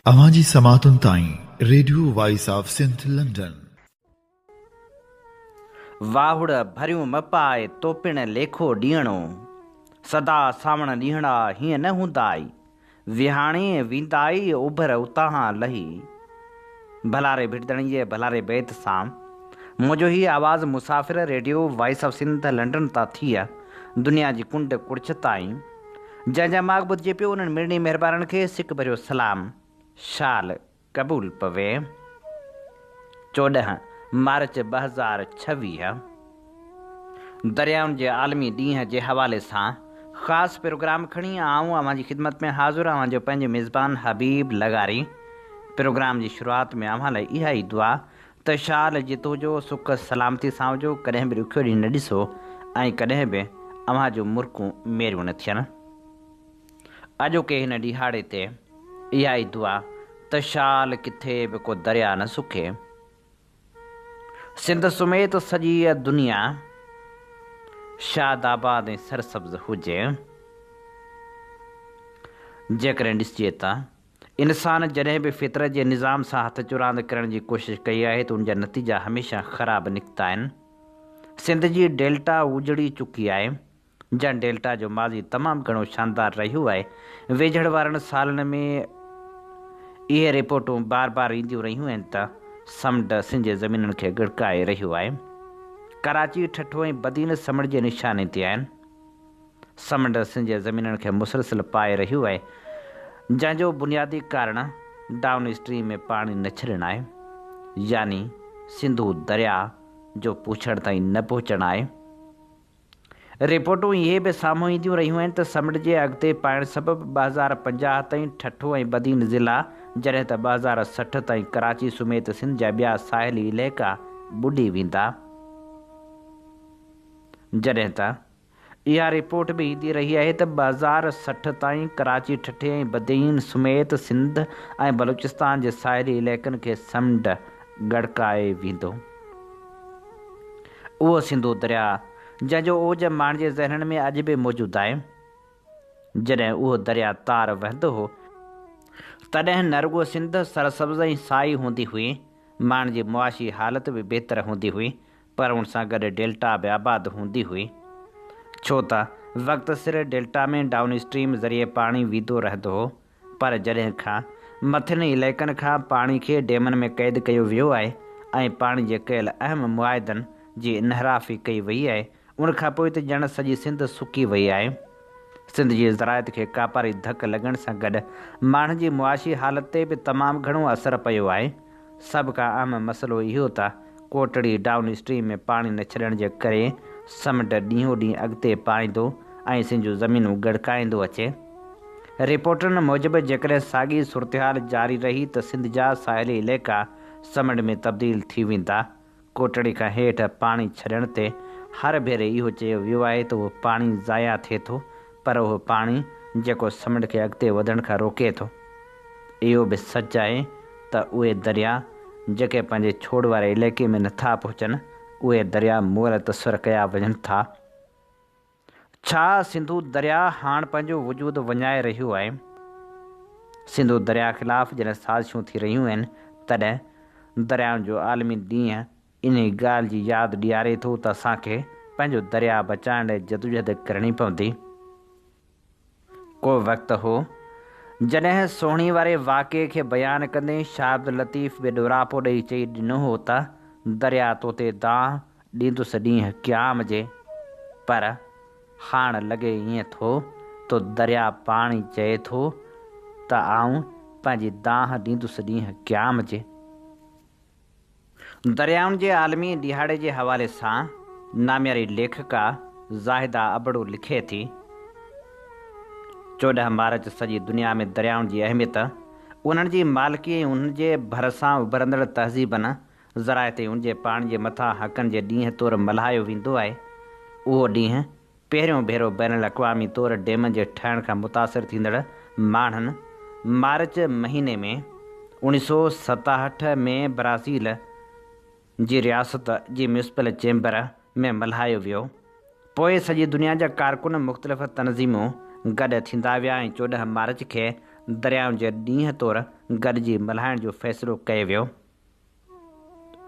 अवांजी समातुन ताईं radio voice of Sindh London. वाहुड़ भरियूं मपाए तोपिण लेखो ॾींहणो, सदा सावण ॾींहड़ा हीअं न हूंदाई, विहाणे वींदाई उभर उतां लही। भलारे भिड़दड़ीअ भलारे बैत सां मुंहिंजो ही आवाज़ मुसाफ़िर radio voice of Sindh London तां थी आहे दुनिया जी कुंड कुड़छ ताईं। जंहिंजा माॻ ॿुधिजे पियो उन्हनि मिड़नी महिरबाननि खे सिक भरियो सलाम, शाल क़बूल पवे। 14 मार्च 2026 दरियाउनि जे आलमी ॾींहं जे हवाले सां ख़ासि प्रोग्राम खणी आऊं अव्हांजी ख़िदमत में हाज़ुर अव्हां जो पंहिंजो मेज़बान हबीब लगारी। प्रोग्राम जी शुरूआति में अव्हां लाइ इहा ई दुआ त शाल जितो जो सुख सलामती सां हुजो, कॾहिं बि ॾुखियो ॾींहुं न ॾिसो ऐं कॾहिं बि अव्हां जो मुर्कूं मेरियूं न थियनि। अॼोके हिन ॾिहाड़े ते इहा ई दुआ त शाल किथे बि को दरिया न सुखे, सिंध समेत सॼी दुनिया शाद आबाद ऐं सरसब्ज़ हुजे। जेकॾहिं ॾिसिजे त इंसान जॾहिं बि फितरत जे निज़ाम सां हथ चुरांद करण जी कोशिशि कई आहे त उनजा नतीजा हमेशह ख़राबु निकिता आहिनि। सिंध जी डेल्टा उजड़ी चुकी आहे, जंहिं डेल्टा जो माज़ी तमामु घणो शानदार रहियो आहे। वेझड़ वारनि सालनि में इहे रिपोर्टूं बार बार ईंदियूं रहियूं आहिनि त समुंड सिंध जे ज़मीननि खे गिड़काए रहियो आहे। कराची ठठो ऐं बदीन समुंड जे निशाने ते आहिनि। समुंड सिंध जे ज़मीननि खे मुसलसिल पाए रहियो आहे, जंहिंजो बुनियादी कारण डाउन स्ट्रीम में पाणी न छॾणु आहे, यानी सिंधू दरिया जो पुछड़ ताईं न पहुचणु आहे। रिपोर्टूं इहे बि साम्हूं ईंदियूं रहियूं आहिनि त समुंड जे अॻिते पाइण सबबि 2050 ताईं ठठो ऐं बदीन ज़िला, जॾहिं त 2060 ताईं कराची समेत सिंध जा ॿिया साहिली इलाइक़ा ॿुॾी वेंदा। जॾहिं त इहा रिपोर्ट बि ईंदी रही आहे त 2060 ताईं कराची ठठे ऐं बदीन समेत सिंध ऐं बलूचिस्तान जे साहिली इलाइक़नि खे समुंड गड़काए वेंदो। उहो सिंधू दरिया जंहिंजो ओज माण्हुनि जे ज़हननि में अॼु बि मौजूदु आहे। जॾहिं उहो दरिया तार वहंदो हो तॾहिं न रुॻो सिंध सरसब्ज़ ऐं साई हूंदी हुई, माण्हुनि जी मुआशी हालत बि बहितर हूंदी हुई, पर उन सां गॾु डेल्टा बि आबाद हूंदी हुई, छो त वक़्ति सिर डेल्टा में डाउन स्ट्रीम ज़रिए पाणी वींदो रहंदो हो। पर जॾहिं खां मथियनि इलाइक़नि खां पाणी खे डेमनि में क़ैद कयो वियो आहे ऐं पाणी जे कयल अहम मुआदनि जी इनहराफ़ी कई वई आहे, उनखां पोइ त ॼण सॼी सिंध सुकी वई आहे। सिंध जी ज़रायत खे कापारी धक लॻण सां गॾु माण्हुनि जी मुआशी हालत ते बि तमामु घणो असरु पियो आहे। सभ खां अहम मसइलो इहो त कोटड़ी डाउन स्ट्रीम में पाणी न छॾण जे करे समुंड ॾींहों ॾींहुं अॻिते पाईंदो ऐं सिंध जूं ज़मीनूं गड़काईंदो अचे। रिपोर्टनि मूजिबि जेकॾहिं साॻी सूरतहाल जारी रही त सिंध जा साहिली इलाइक़ा समुंड में तब्दील थी वेंदा। कोटड़ी खां हेठि पाणी छॾण ते हर भेरे इहो चयो वियो आहे त उहो पाणी ज़ाया थिए थो, पर उहो पाणी जेको समुंड खे अॻिते वधण खां रोके थो। इहो बि सच आहे त उहे दरिया जेके पंहिंजे छोड़ वारे इलाइक़े में नथा पहुचनि, उहे दरिया मुअल तसर कया वञनि था। छा सिंधू दरिया हाणे पंहिंजो वजूद वञाए रहियो आहे? सिंधू दरिया ख़िलाफ़ जॾहिं साज़िशूं थी रहियूं आहिनि तॾहिं दरियाउनि जो आलमी ॾींहुं इन ॻाल्हि जी यादि ॾियारे थो त असांखे पंहिंजो दरिया बचाइण लाइ जदोजहद करणी पवंदी। को वक़्तु हो जॾहिं सोहिणी वारे वाक़े खे बयानु कंदे शाह अब्दुल लतीफ़ बि ॾोरापो ॾेई चई ॾिनो हो त दरिया तो ते दांह ॾींदुसि ॾींहुं क़याम जे, पर हाणे लॻे ईअं थो तो दरिया पाणी चए थो त आऊं पंहिंजी दांह ॾींदुसि ॾींहुं क़याम जे। दरियाउनि जे आलमी ॾिहाड़े जे हवाले सां नामियारी लेखिका ज़ाहिदा अबड़ो लिखे थी, 14 मार्च सॼी दुनिया में दरियाउनि जी अहमियत, उन्हनि जी मालिकी ऐं उन्हनि जे भरिसां उभरंदड़ तहज़ीबनि, ज़रायत ऐं उनजे पाणी जे मथां हक़नि जे ॾींहं तौरु मल्हायो वेंदो आहे। उहो ॾींहुं पहिरियों भेरो बैनुल अक़वामी तौरु डेमनि जे ठहण खां मुतासिर थींदड़ माण्हुनि मार्च महीने में 1967 में ब्राज़ील जी रियासत जी म्यूनिसिपल चैम्बर में मल्हायो वियो। पोइ सॼी दुनिया जा कारकुन मुख़्तलिफ़ तनज़ीमूं गॾु थींदा विया ऐं 14 मार्च खे दरियाउनि जे ॾींहं तौरु गॾिजी मल्हाइण जो फ़ैसिलो कयो वियो।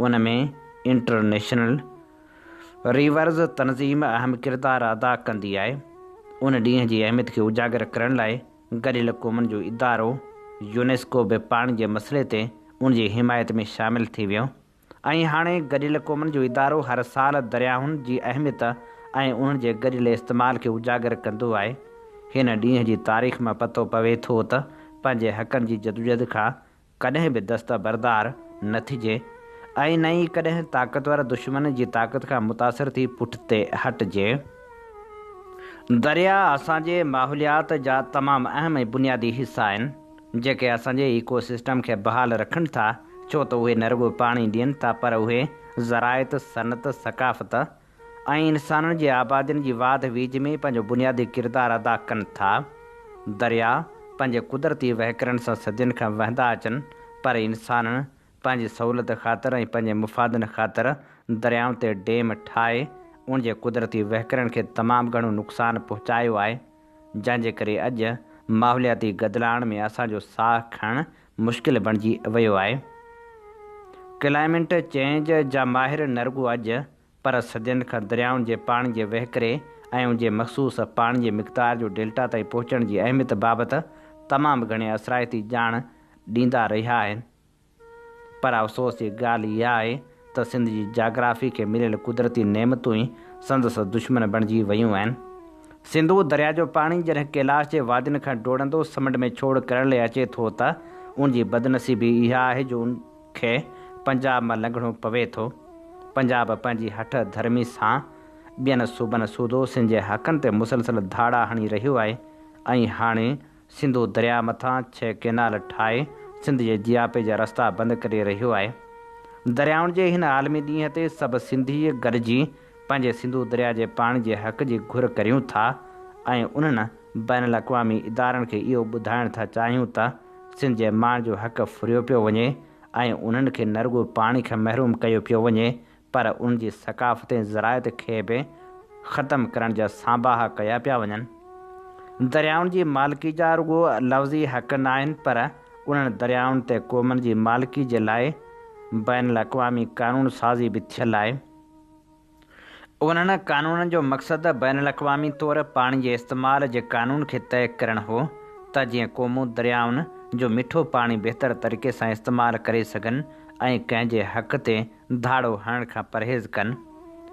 उन में इंटरनेशनल रिवर्स तनज़ीम अहम किरदारु अदा कंदी आहे। उन ॾींहं जी अहमियत खे उजागर करण लाइ गॾियल क़ौमुनि जो इदारो यूनेस्को बि पाणी जे मसइले ते उन जी हिमायत में शामिलु थी वियो ऐं हाणे गॾियल क़ौमुनि जो इदारो हर साल दरियाउनि जी अहमियत ऐं उन्हनि जे गॾियल इस्तेमाल खे उजागर कंदो आहे। हिन ॾींहं जी तारीख़ मां पतो पवे थो त पंहिंजे हक़नि जी जदोजहद खां कॾहिं बि दस्तबरदार न थिजे ऐं न ई कॾहिं ताक़तवर दुश्मन जी ताक़त खां मुतासिर थी पुठिते हटिजे। दरिया असांजे माहौलियात जा तमामु अहम ऐं बुनियादी हिसा आहिनि जेके असांजे इकोसिस्टम खे बहाल रखनि था, छो त उहे न रुॻो पाणी ॾियनि था पर उहे ज़राइत, सनत, सकाफ़त ऐं इंसाननि जी आबादियुनि जी वाध वीज में पंहिंजो बुनियादी किरदारु अदा कनि था। दरिया पंहिंजे कुदरती वहिकरनि सां सदियुनि खां वहंदा अचनि पर इंसाननि पंहिंजी सहूलियत ख़ातिर ऐं पंहिंजे मुफ़ादनि ख़ातिर दरियाउनि ते डेम ठाहे उन जे कुदरती वहिकरनि खे तमामु घणो नुक़सानु पहुचायो आहे, जंहिंजे करे अॼु माहौलियाती गदिलाइण में असांजो साहु खणणु मुश्किल बणिजी वियो आहे। क्लाइमेट चेंज जा माहिर न रुॻो अॼु पर सदियुनि खां दरियाउनि जे पाणी जे वहिकरे ऐं उन जे मख़सूस पाणी जे मिक़दार जो डेल्टा ताईं पहुचण जी अहमियत बाबति तमामु घणे असराइती ॼाण ॾींदा रहिया आहिनि। पर अफ़सोस जी ॻाल्हि इहा आहे त सिंध जी जाग्राफ़ी खे मिलियल कुदरती नेमतूं ई संदसि दुश्मन बणिजी वियूं आहिनि। सिंधू दरिया जो पाणी जॾहिं कैलाश जे वादियुनि खां डोड़ंदो समुंड में छोड़ करण लाइ अचे थो त उन जी बदनसीबी इहा आहे जो उनखे पंजाब मां लंघणो पवे थो। पंजाब पंहिंजी हठ धर्मी सां ॿियनि सूबनि सूदो सिंध जे हक़नि ते मुसलसल धाड़ा हणी रहियो आहे ऐं हाणे सिंधू दरिया मथां 6 केनाल ठाहे सिंध जे जियापे जा रस्ता बंदि करे रहियो आहे। दरियाउनि जे हिन आलमी ॾींहं ते सभु सिंधी गॾिजी पंहिंजे सिंधू दरिया जे पाणी जे हक़ जी घुर करियूं था ऐं उन्हनि बैन अल-अक़वामी इदारनि खे इहो ॿुधाइण था चाहियूं त सिंध जे माण्हुनि जो हक़ फुरियो पियो वञे ऐं उन्हनि खे न रुॻो पाणी खां महरूम कयो पियो वञे पर उन जी सकाफ़त ऐं ज़राइत खे बि ख़तमु करण जा साम्बाहा कया पिया वञनि। दरियाउनि जी मालिकी जा रुॻो लफ़्ज़ी हक़ न आहिनि पर उन्हनि दरियाउनि ते क़ौमुनि जी मालिकी जे लाइ बैन अल-अक़वामी क़ानून साज़ी बि थियल आहे। उन्हनि क़ानूननि जो मक़सदु बैन अल-अक़वामी तौरु पाणी जे इस्तेमाल जे क़ानून खे तइ करणु हो त जीअं क़ौमूं दरियाउनि जो मिठो पाणी बहितर तरीक़े सां इस्तेमालु करे सघनि ऐं कंहिंजे हक़ ते धाड़ो हणण खां परहेज़ कनि।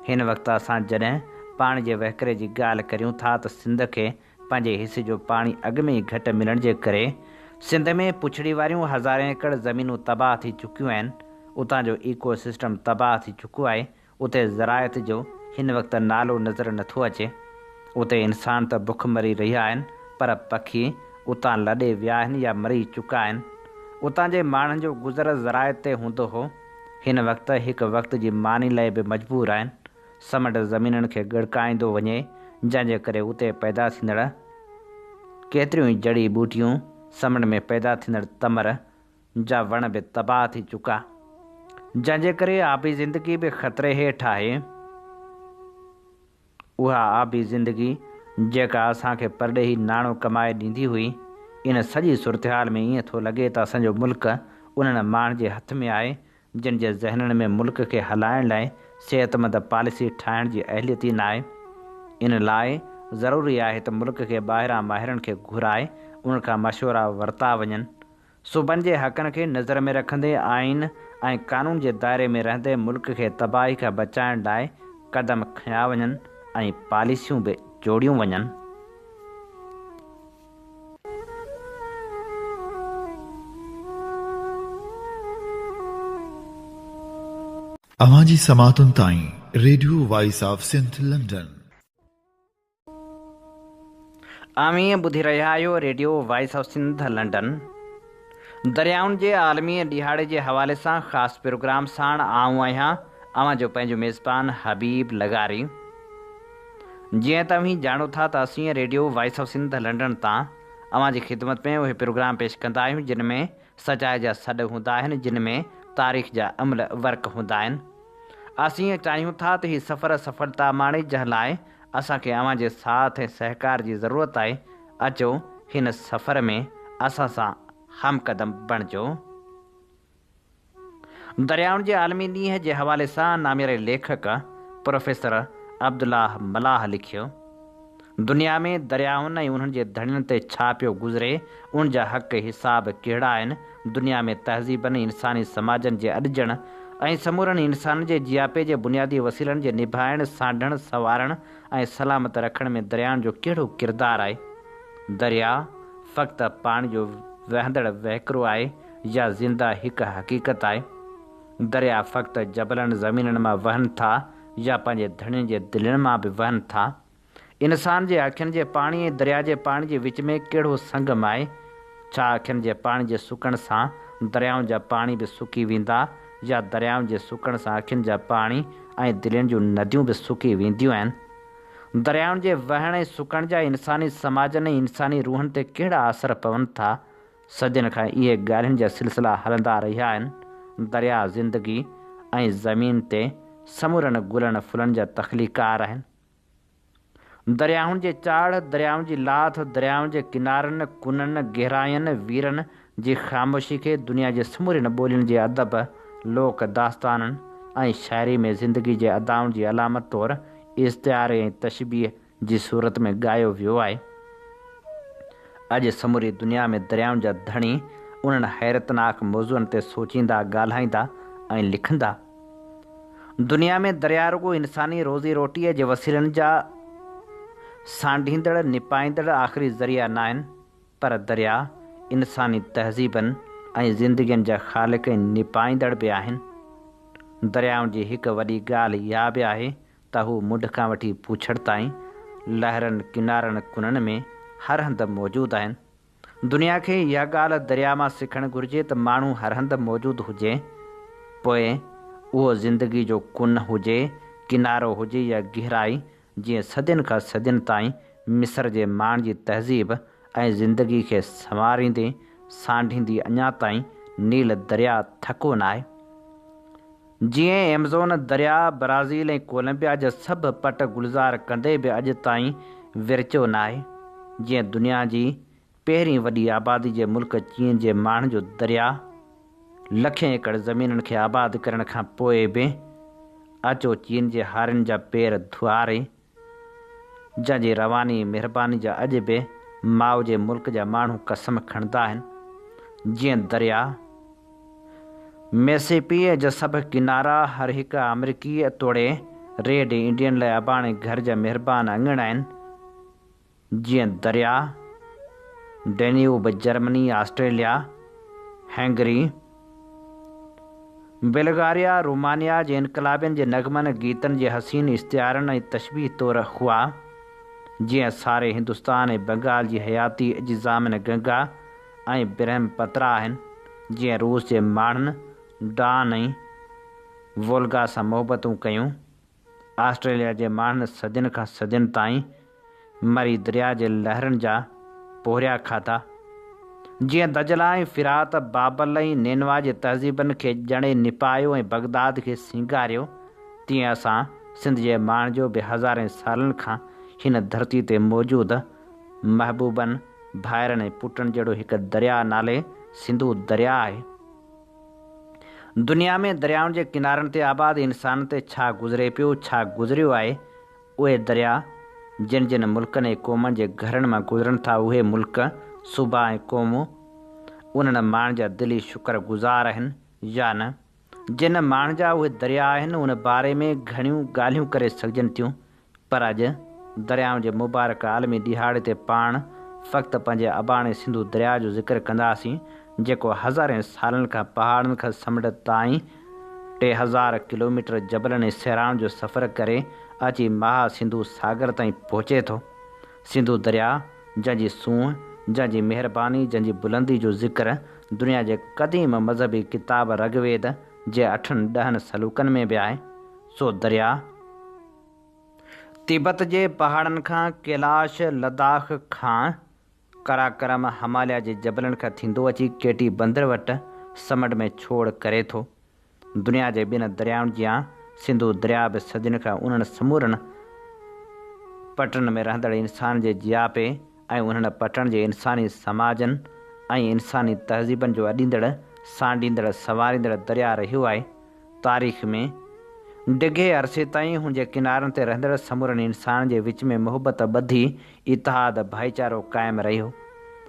हिन वक़्तु असां जॾहिं पाणी जे वहिकरे जी ॻाल्हि करियूं था त सिंध खे पंहिंजे हिसे जो पाणी अॻु में ई घटि मिलण जे करे सिंध में पुछड़ी वारियूं हज़ारे एकड़ ज़मीनूं तबाह थी चुकियूं आहिनि। उतां जो इकोसिस्टम तबाह थी चुको आहे। उते ज़राइत जो हिन वक़्तु नालो नज़र नथो अचे। उते इंसान त बुख मरी रहिया आहिनि पर पखी उतां लॾे विया आहिनि या मरी चुका आहिनि। उतां जे माण्हुनि जो गुज़र ज़राइत ते हूंदो हो। हिन वक़्तु हिकु वक़्त जी मानी लाइ बि मजबूर आहिनि। समुंड ज़मीननि खे ॻड़काईंदो वञे जंहिंजे करे उते पैदा थींदड़ केतिरियूं ई जड़ी बूटियूं, समुंड में पैदा थींदड़ तमर जा वण बि तबाह थी चुका, जंहिंजे करे आबी ज़िंदगी बि ख़तरे हेठि आहे। उहा आबी ज़िंदगी जेका असांखे परॾेही नाणो कमाए ॾींदी हुई, इन सॼी सूरतहाल में ईअं थो लॻे त असांजो मुल्क उन्हनि माण्हुनि जे हथ में आहे जिन जे ज़हननि में मुल्क खे हलाइण लाइ सिहतमंद पॉलिसी ठाहिण जी अहलियत ई न आहे। इन लाइ ज़रूरी आहे त मुल्क खे ॿाहिरां माहिरनि खे घुराए उन खां मशवरा वरिता वञनि। सूबनि जे हक़नि खे नज़र में रखंदे आइन ऐं क़ानून जे दायरे में रहंदे मुल्क खे तबाही खां बचाइण लाइ क़दम खयां वञनि ऐं पॉलिसियूं बि जोड़ियूं वञनि। अवां जी समातुनि ताईं radio voice of Sindh London. आमीं ॿुधी रहिया आहियो radio voice of Sindh London. दरियाउनि जे आलमी ॾिहाड़े जे हवाले सां ख़ासि प्रोग्राम साण आऊं आहियां अवां जो पंहिंजो मेज़बान हबीब लगारी। जीअं तव्हीं ॼाणो था त असीं radio voice of Sindh London तां अवां जी ख़िदमत में उहे प्रोग्राम पेश कंदा आहियूं जिन में सचाई जा सॾ हूंदा आहिनि, जिन में तारीख़ जा अमल वर्क हूंदा आहिनि। असीं चाहियूं था त हीउ सफ़र सफलता माणे जंहिं लाइ असांखे अवां जे साथ ऐं सहकार जी ज़रूरत आहे। अचो हिन सफ़र में असां सां हमक़दम बणिजो। दरियाउनि जे आलमी ॾींहं जे हवाले सां नामियल लेखक प्रोफेसर अब्दुल्लाह मलाह लिखियो, दुनिया में दरियाउनि ऐं उन्हनि जे धणियुनि ते छा पियो गुज़रे, उन जा हक़ हिसाब कहिड़ा आहिनि। दुनिया में तहज़ीबनि इंसानी समाजनि जे अॾिजण ऐं समूरनि इंसान जे जियापे जे बुनियादी वसीलनि जे निभाइण, सांढण, संवारण ऐं सलामत रखण में दरियाउनि जो कहिड़ो किरदारु आहे। दरिया फ़क़्ति पाणी जो वहंदड़ वहिकिरो आहे या ज़िंदा हिकु हक़ीक़त आहे। दरिया फ़क़्ति जबलनि ज़मीननि मां वहनि था या पंहिंजे धणियुनि जे दिलनि मां बि वहनि था। इंसान जे अखियुनि जे पाणी ऐं दरिया जे पाणी जे विच में कहिड़ो संगम आहे। छा अखियुनि जे पाणी जे सुकण सां दरियाउनि जा पाणी बि सुकी वेंदा या दरियाउनि जे सुकण सां अखियुनि जा पाणी ऐं दिलनि जूं नदियूं बि सुकी वेंदियूं आहिनि। दरियाउनि जे वहण ऐं सुकण जा इंसानी समाजनि ऐं इंसानी रूहनि ते कहिड़ा असर पवनि था। सदियुनि खां इहे ॻाल्हियुनि जा सिलसिला हलंदा रहिया आहिनि। दरिया ज़िंदगी ऐं ज़मीन ते समूरनि गुलनि फुलनि जा तख़लीकार आहिनि। दरियाउनि जे चाढ़, दरियाउनि जी लाथ, दरियाउनि जे किनारनि, कुननि, गहराइनि, वीरनि जी ख़ामोशी खे दुनिया जे समूरनि ॿोलियुनि जे अदब, लोक दास्ताननि ऐं शाइरी में ज़िंदगी जे अदाउनि जी अलामत तौरु इश्तिहार ऐं तशबीह जी सूरत में ॻायो वियो आहे। अॼु समूरी दुनिया में दरियाउनि जा धणी उन्हनि हैरतनाक मौज़ुअनि ते सोचींदा, ॻाल्हाईंदा ऐं लिखंदा। दुनिया में दरिया रुॻो इंसानी रोज़ी रोटीअ जे वसीलनि जा सांढींदड़, निपाईंदड़ आख़िरी ज़रिया न आहिनि, पर दरिया इंसानी तहज़ीबनि ऐं ज़िंदगियुनि जा ख़ालिक़ ऐं निपाईंदड़ बि आहिनि। दरियाउनि जी हिकु वॾी ॻाल्हि इहा बि आहे त हू मुंड खां वठी पूछड़ ताईं लहरनि, किनारनि, कुननि में हर हंधि मौजूदु आहिनि। दुनिया खे इहा ॻाल्हि दरिया मां सिखणु घुरिजे त माण्हू हर हंधि मौजूदु हुजे, पोइ उहो ज़िंदगी जो कुन हुजे, किनारो हुजे या गहराई। जीअं सदियुनि खां सदियुनि ताईं मिस्र जे माण्हुनि जी तहज़ीब ऐं ज़िंदगी खे संवारींदे सांढींदी अञा ताईं नील दरिया थको न आहे। जीअं एमेज़ॉन दरिया ब्राज़ील ऐं कोलंबिया जा सभु पट गुलज़ार कंदे बि अॼु ताईं विरचो न आहे। जीअं दुनिया जी पहिरीं वॾी आबादी जे मुल्क चीन जे माण्हुनि जो दरिया लखें एकड़ ज़मीननि खे आबाद करण खां पोइ बि अचो चीन जे हारियुनि जा पेर धुआरे, जंहिंजी रवानी महिरबानी जा अॼु बि माउ जे मुल्क जा माण्हू कसम खणंदा आहिनि। जीअं दरिया मिसिसिपी जा सभु किनारा हर हिकु अमरीकी तोड़े रेड इंडियन लाइ अबाणे घर जा महिरबान अंगण आहिनि। जीअं दरिया Danube Germany, Australia, Hungary, Bulgaria, Romania जे इनकलाबियुनि जे नग़मनि, गीतनि जे हसीन इश्तिहारनि ऐं तशबीह तौरु हुआ। जीअं सारे हिंदुस्तान ऐं बंगाल जी हयाती अजिज़ामिन गंगा ऐं ब्रह्मपुत्रा आहिनि। जीअं रूस जे माण्हुनि डान ऐं वोल्गा सां मुहबतूं कयूं, ऑस्ट्रेलिया जे माण्हुनि सदियुनि खां सदियुनि ताईं मरी दरिया जे लहरनि जा पोरिया खाधा। जीअं दजला ऐं फिरात, बाबल ऐं नेनवा जे तहज़ीबनि खे ॼणे निपायो ऐं बगदाद खे सींगारियो, तीअं असां सिंध जे माण्हुनि जो बि हज़ारे सालनि खां हिन धरती ते मौजूदु महबूबनि, भाइरनि ऐं पुटनि जहिड़ो हिकु दरिया नाले सिंधु दरिया आहे। दुनिया में दरियाउनि जे किनारनि ते आबाद इंसान ते छा गुज़रे पियो, छा गुज़रियो आहे, उहे दरिया जिन जिन मुल्कनि ऐं क़ौमनि जे घरनि मां गुज़रनि था, उहे मुल्क, सूबा ऐं क़ौमूं उन्हनि माण्हुनि जा दिली शुक्रगुज़ार आहिनि या न। जिन माण्हुनि जा उहे दरिया आहिनि उन बारे में घणियूं ॻाल्हियूं करे सघजनि थियूं, पर अॼु दरियाउनि जे मुबारक आलमी ॾिहाड़े ते पाण फ़क़्ति पंहिंजे अबाणे सिंधु दरिया जो ज़िक्र कंदासीं, जेको हज़ारे सालनि खां पहाड़नि खां समुंड ताईं 3000 किलोमीटर जबलनि ऐं सहिराउनि जो सफ़र करे अची महा सिंधु सागर ताईं पहुचे थो। सिंधु दरिया जंहिंजी सूंहं, जंहिंजी महिरबानी, जंहिंजी बुलंदी जो ज़िक्र दुनिया जे क़दीम मज़हबी किताब ऋग्वेद जे 8-10 सलूकनि में बि आहे। सो दरिया तिब्बत जे पहाड़नि खां, कैलाश, लद्दाख खां, कराकरम, हिमालय जे जबलनि खां थींदो अची केटी बंदर वटि समुंड में छोड़ करे थो। दुनिया जे ॿिनि दरियाउनि जियां सिंधु दरिया बि सदियुनि खां उन्हनि समूरनि पटनि में रहंदड़ इंसान जे जियापे ऐं उन्हनि पटनि जे इंसानी समाजनि ऐं इंसानी तहज़ीबनि जो अॾींदड़ सांडींदड़ संवारींदड़ दरिया रहियो आहे। तारीख़ में डिघे अरसे ताईं हुन जे किनारनि ते रहंदड़ समूरनि इंसान जे विच में मुहबत ॿधी इतिहाद भाईचारो क़ाइमु रहियो।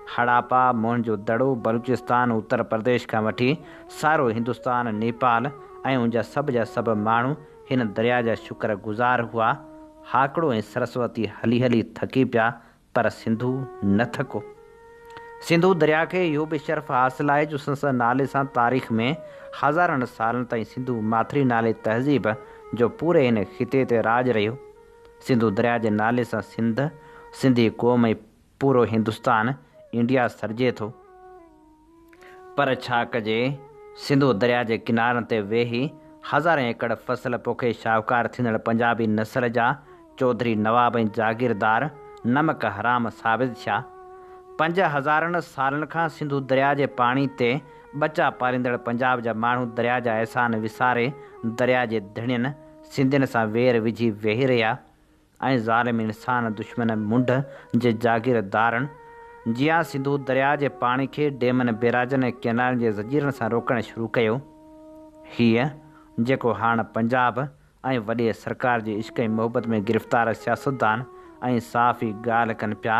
हड़ापा, मोहनजोदड़ो, बलूचिस्तान, उत्तर प्रदेश खां वठी सारो हिंदुस्तान, नेपाल ऐं उन जा सभु माण्हू हिन दरिया जा शुक्रगुज़ार हुआ। हाकड़ो ऐं सरस्वती हली हली थकी पिया, पर सिंधु न थको। सिंधु दरिया खे इहो बि शर्फ़ हासिलु आहे जो संसद नाले सां तारीख़ में हज़ारनि सालनि ताईं सिंधु माथिरी नाले तहज़ीब जो पूरे हिन ख़िते ते राज रहियो। सिंधु दरिया जे नाले सां सिंध, सिंधी क़ौम ऐं पूरो हिंदुस्तान, इंडिया सरिजे थो। पर छा कजे, सिंधु दरिया जे किनारनि ते वेही हज़ार एकड़ फसल पोखे शाहूकार थींदड़ पंजाबी नस्ल जा चौधरी नवाब ऐं जागीरदार नमक हराम साबित थिया। 5000 सालनि खां सिंधु दरिया जे पाणी ते बचा पालींदड़ पंजाब जा माण्हू दरिया जा अहसान विसारे दरिया जे धणियनि सिंधियुनि सां वेर विझी वेही रहिया ऐं ज़ालिम इंसान दुश्मन मुंड जे जागीरदारनि जियां सिंधु दरिया जे पाणी खे डेमनि, बैराजनि ऐं कैनालनि जे ज़जीरनि सां रोकणु शुरू कयो। हीअ जेको हाणे पंजाब ऐं वॾे सरकार जी इश्क ऐं मुहबत में गिरफ़्तार सियासतदान ऐं साफ़ ई ॻाल्हि कनि पिया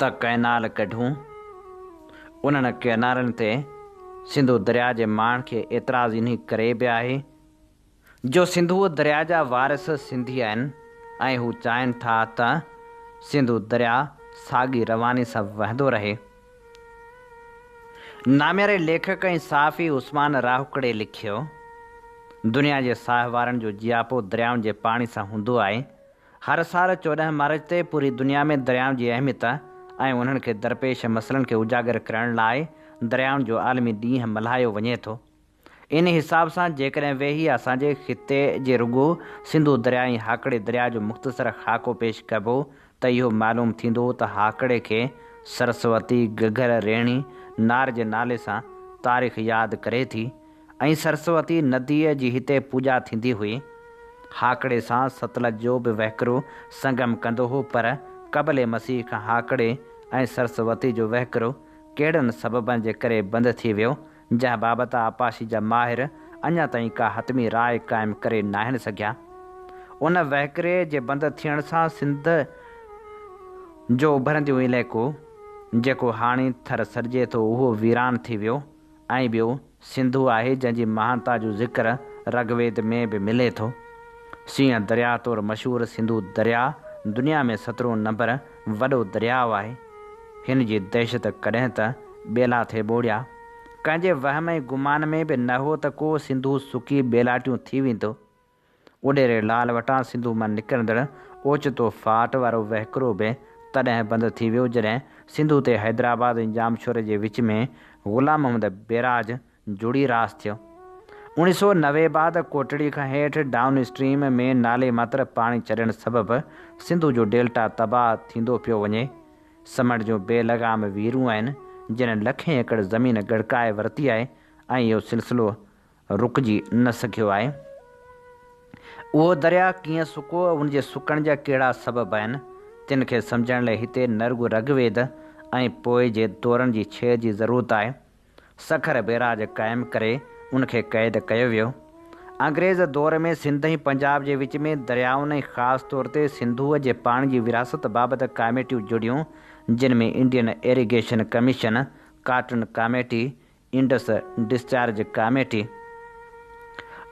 त कैनाल कढूं, उन्हनि कैनालनि ते सिंधु दरिया जे माण्हुनि खे एतिराज़ इन करे बि आहे जो सिंधु दरिया जा वारिस सिंधी आहिनि ऐं हू चाहिनि था त सिंधु दरिया साॻी रवानी सां वहंदो रहे। नाम्यारे लेखक ऐं साफ़ी उस्मान राहुकड़े लिखियो, दुनिया जे साह वारनि जो जियापो दरियाउनि जे पाणी सां हूंदो आहे। हर साल 14 मार्च ते पूरी दुनिया में दरियाउनि जी अहमियत ऐं उन्हनि खे दरपेश मसइलनि खे उजागर करण लाइ दरियाउनि जो आलमी ॾींहुं मल्हायो वञे थो। इन हिसाब सां जेकॾहिं वेही असांजे ख़िते जे रुॻो सिंधु दरिया ऐं हाकड़े दरिया जो मुख़्तसर ख़ाको पेश कबो त इहो मालूम थींदो त हाकड़े खे सरस्वती, घग्गर, रेणी, नार जे नाले सां तारीख़ यादि करे थी ऐं सरस्वती नदीअ जी हिते पूॼा थींदी हुई। हाकड़े सां सतलज जो बि वहिकिरो संगम कंदो हो, पर क़बल मसीह खां हाकड़े ऐं सरस्वती जो वहिकिरो कहिड़नि सबबनि जे करे बंदि थी वियो, जंहिं बाबति आपाशी जा माहिर अञा ताईं का हतमी राय क़ाइमु करे नाहिनि सघिया। उन वहिकिरे जे बंदि थियण सां सिंध जो उभरंदो इलाइक़ो जेको हाणे थर सरिजे थो उहो वीरान थी वियो ऐं ॿियो सिंधु आहे जंहिंजी महानता जो ज़िक्र रगवेद में बि मिले थो। सिंह दरिया तौरु मशहूरु सिंधु दरिया दुनिया में 17 नंबर वॾो दरियाउ आहे। हिन जी दहशत कॾहिं त ॿेला थिए ॿोड़िया, कंहिंजे वहम ऐं गुमान में बि न हो त को सिंधु सुकी ॿेलाटियूं थी वेंदो। उॾेरे लाल वटां सिंधु मां निकिरंदड़ ओचितो फाट वारो वहिकिरो बि तॾहिं बंदि थी वियो जॾहिं सिंधु ते हैदराबाद ऐं जामशोर जे विच में ग़ुलाम मोहम्मद बैराज जुड़ी रास थियो। 1990 बाद कोटड़ी खां हेठि डाउन स्ट्रीम में नाले मात्र पाणी चढ़ण सबबि सिंधु जो डेल्टा तबाह थींदो पियो वञे। समंड जो बेलगाम वीरूं आहिनि जिन लखें एकड़ ज़मीन गड़काए वरिती आहे ऐं इहो सिलसिलो रुकिजी न सघियो आहे। उहो दरिया कीअं सुको, उन जे सुकण जा कहिड़ा सबब आहिनि, तिन खे सम्झण लाइ हिते न रुॻो रगवेद ऐं पोइ जे दौरनि जी छह जी ज़रूरत आहे। सखर बैराज क़ाइमु करे उनखे क़ैद कयो वियो। अंग्रेज़ दौर में सिंध ऐं पंजाब जे विच में दरियाउनि ऐं ख़ासि तौर ते सिंधुअ जे पाणी जी विरासत बाबति कमेटियूं जुड़ियूं, जिन में Indian irrigation commission, cotton committee, Indus discharge committee,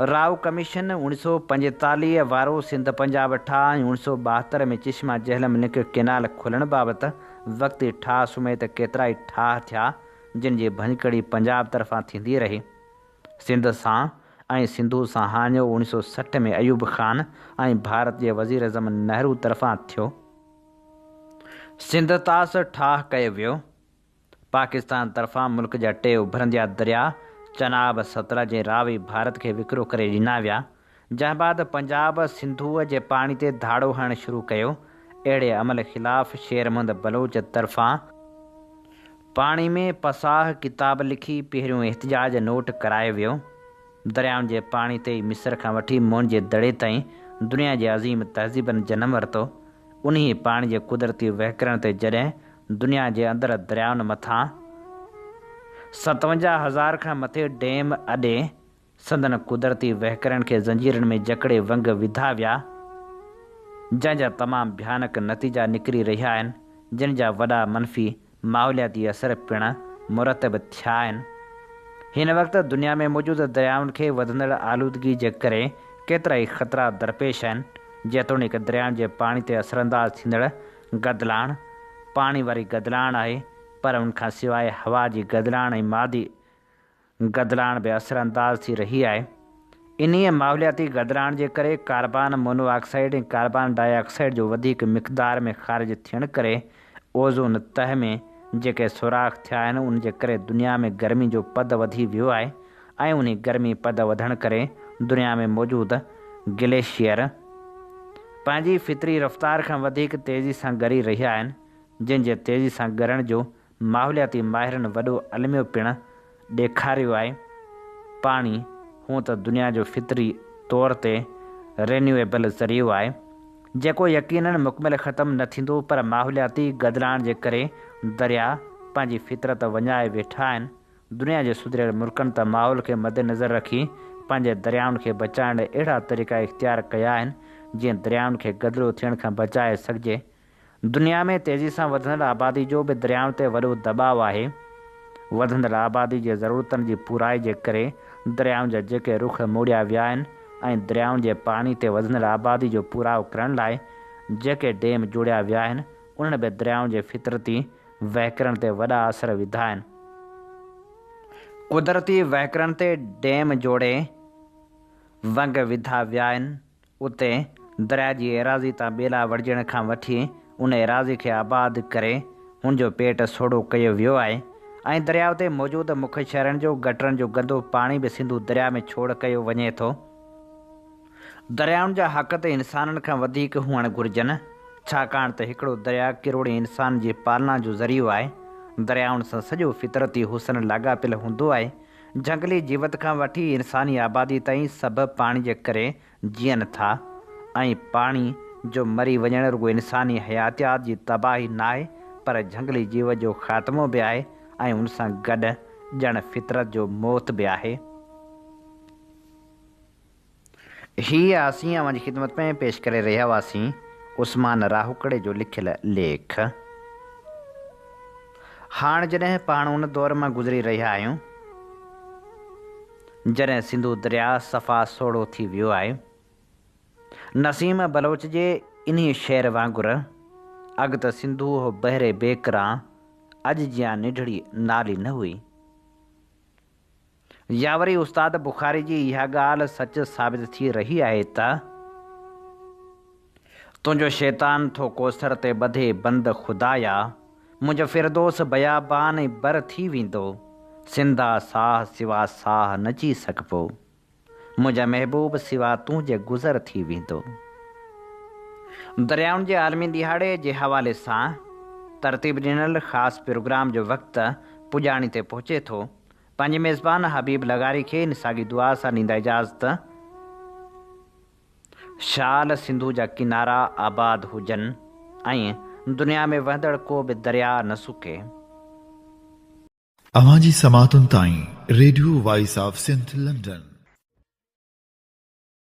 Rao commission, 1945 वारो सिंध पंजाब ठाह ऐं 1972 में चिश्मा जहलम लिंक कैनाल खुलण बाबति वक़्ती ठाह समेत केतिरा ई ठाह थिया जिन जी भञकड़ी पंजाब तरफ़ां थींदी रही। सिंध सां ऐं सिंधु सां हाञो 1960 में अयूब ख़ान ऐं भारत जे वज़ीर अज़म नेहरू तरफ़ां थियो। सिंध तास ठाह कयो वियो। पाकिस्तान तरफ़ां मुल्क जा 2 उभरंदिया दरिया चनाब, सतलज ऐं रावी भारत खे विकिरो करे ॾिना विया। जंहिं बाद पंजाब सिंधुअ जे पाणी ते धाड़ो हणणु शुरू कयो। अहिड़े अमल ख़िलाफ़ शेर मोहम्मद बलोच तरफ़ां पाणी में पसाह किताब लिखी पहिरियों एहतिजाज नोट करायो वियो। दरियाउनि जे पाणी ते ई मिस्र खां वठी मोहन जे दड़े ताईं दुनिया जे अज़ीम तहज़ीबनि जनम वरितो। उन पाणी जे कुदरती वहिकरण ते जॾहिं दुनिया जे अंदरि दरियाउनि मथां 57,000 खां मथे डैम अॾे संदन कुदरती वहिकरनि खे ज़ंजीरनि में जकड़े वंग विधा विया, जंहिंजा तमामु भयानक नतीजा निकिरी रहिया आहिनि, जिन जा वॾा मनफ़ी माहौलियाती असर पिणु मुरतब थिया आहिनि। हिन वक़्तु दुनिया में मौजूदु दरियाउनि खे वधंदड़ आलूदगी जे करे केतिरा ई ख़तरा दरपेश आहिनि, जेतोणीकि दरियाउनि जे पाणी ते असरअंदाज़ थींदड़ गदलाण पाणी वारी गदलाण आहे, पर उनखां सवाइ हवा जी गदलाण ऐं मादी गदलाण बि असरअंदाज़ थी रही आहे। इन्हीअ माहौलियाती गदलाण जे करे कार्बन मोनोऑक्साइड ऐं कार्बन डाइऑक्साइड जो वधीक मिक़दार में ख़ारिज थियण करे ओज़ोन तह में जेके सुराख़ थिया आहिनि, उन जे करे दुनिया में गर्मी जो पद वधी वियो आहे ऐं उन गर्मी पद वधण करे दुनिया में मौजूदु ग्लेशियर पंहिंजी फितरी रफ़्तार खां वधीक तेज़ी सां ॻरी रहिया आहिनि, जिन जे तेज़ी सां ॻरण जो माहौलियाती माहिरनि वॾो अलमियो पिणु ॾेखारियो आहे। पाणी हूअं त दुनिया जो फितरी तौर ते रिन्यूएबल ज़रियो आहे, जेको यकीनन मुकमिल ख़तमु न थींदो, पर माहौलियाती गदलाण जे करे दरिया पंहिंजी फितरत वञाए वेठा आहिनि। दुनिया जे सुधरियल मुल्कनि त माहौल खे मद्देनज़र रखी पंहिंजे दरियाउनि खे बचाइण लाइ अहिड़ा तरीक़ा इख़्तियार कया आहिनि जीअं दरियाउनि खे गदिलो थियण खां बचाए सघिजे। दुनिया में तेज़ी सां वधंदड़ आबादी जो बि दरियाउनि ते वॾो दॿाउ आहे। वधंदड़ आबादी जे ज़रूरतनि जी पूराई जे करे दरियाउनि जा जेके रुख मोड़िया विया आहिनि ऐं दरियाउनि जे पाणी ते वधंदड़ आबादी जो पूराव करण लाइ जेके डैम जोड़िया विया आहिनि, उन्हनि बि दरियाउनि जे फितरती वहिकरनि ते वॾा असर विधा आहिनि। कुदरती वहिकरनि ते डैम जोड़े वंग विधा विया आहिनि, उते दरिया जी एराज़ी तां ॿेला वढ़जण खां वठी उन एराज़ी खे आबाद करे हुन जो पेट सोढ़ो कयो वियो आहे ऐं दरियाउ ते मौजूदु मुख्य शहरनि जो गटरनि जो गंदो पाणी बि सिंधु दरिया में छोड़ कयो वञे थो। दरियाउनि जा हक़ त इंसाननि खां वधीक हुअणु घुरिजनि, छाकाणि त हिकिड़ो दरिया किरोड़े इंसान जी पालना जो ज़रियो आहे। दरियाउनि सां सॼो फितरती हुसन लाॻापियल हूंदो आहे। झंगली जीवत खां वठी इंसानी आबादी ताईं सभु पाणी जे करे जीअनि था ऐं पाणी जो मरी वञणु रुॻो इंसानी हयातियात जी तबाही न आहे, पर झंगली जीव जो ख़ात्मो बि आहे ऐं उन सां गॾु ॼण फितरत जो मौत बि आहे। हीअ असीं अव्हांजी ख़िदमत में पेश करे रहिया हुआसीं उस्मान राहुकड़े जो लिखियल लेख। हाणे जॾहिं पाण उन दौर मां गुज़री रहिया आहियूं जॾहिं सिंधु दरिया सफ़ा सोढ़ो थी वियो आहे। नसीम बलोच जे इन्ही शेर वांगुरु अॻु त सिंधु हो बहिरे बेकरां अॼु जियां निढड़ी नाली न हुई। या वरी उस्ताद बुखारी जी इहा ॻाल्हि सच साबित थी रही आहे त तुंहिंजो शैतान थो कोसर ते ॿधे बंदि खुदाया, मुंहिंजो फिरदोस बयाबान ऐं बर थी वेंदो, सिंधा साह सिवा साह न जी सघिबो, मुंहिंजा महबूब सिवा तूं जे गुज़र थी वेंदो। दरियाउनि जे आलमी दिहाड़े जे हवाले सां तरतीब ॾिनल ख़ासि प्रोग्राम जो वक़्तु पुॼाणी ते पहुचे थो। पंहिंजे मेज़बान हबीब लगारी खे निसागी दुआ सां ॾींदा इजाज़त। शाल सिंधु जा किनारा आबाद हुजनि ऐं दुनिया में वहंदड़ को बि दरिया न सुके। अवां जी समातुनि ताईं radio voice of Sindh London